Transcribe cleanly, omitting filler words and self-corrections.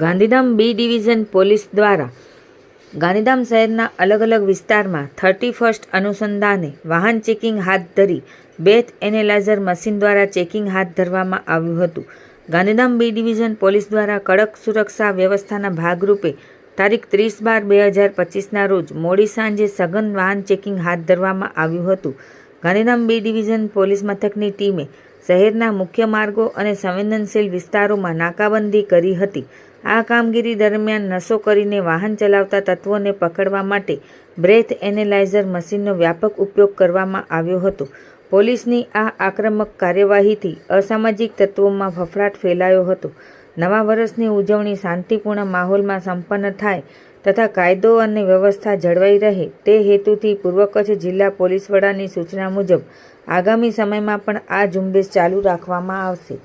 Gandhidham B division police દ્વારા ગાંધીધામ શહેરના અલગ અલગ વિસ્તારમાં 31st અનુસંધાને વાહન ચેકિંગ હાથ ધરી બેથ એનેલાઇઝર મશીન દ્વારા ચેકિંગ હાથ ધરવામાં આવ્યું હતું. ગાંધીધામ બી ડિવિઝન પોલીસ દ્વારા કડક સુરક્ષા વ્યવસ્થાના ભાગરૂપે તારીખ 30/12/2025ના રોજ મોડી સાંજે સઘન વાહન ચેકિંગ હાથ ધરવામાં આવ્યું હતું. ગાંધીધામ બી ડિવિઝન પોલીસ મથકની ટીમે શહેરના મુખ્ય માર્ગો અને સંવેદનશીલ વિસ્તારોમાં નાકાબંધી કરી હતી. આ કામગીરી દરમિયાન નશો કરીને વાહન ચલાવતા તત્વોને પકડવા માટે બ્રેથ એનેલાઇઝર મશીનનો વ્યાપક ઉપયોગ કરવામાં આવ્યો હતો. પોલીસની આ આક્રમક કાર્યવાહીથી અસામાજિક તત્વોમાં ફફડાટ ફેલાયો હતો. નવા વર્ષની ઉજવણી શાંતિપૂર્ણ માહોલમાં સંપન્ન થાય તથા કાયદો અને વ્યવસ્થા જળવાઈ રહે તે હેતુથી પૂર્વ કચ્છ જિલ્લા પોલીસ વડાની સૂચના મુજબ આગામી સમયમાં પણ આ ઝુંબેશ ચાલુ રાખવામાં આવશે.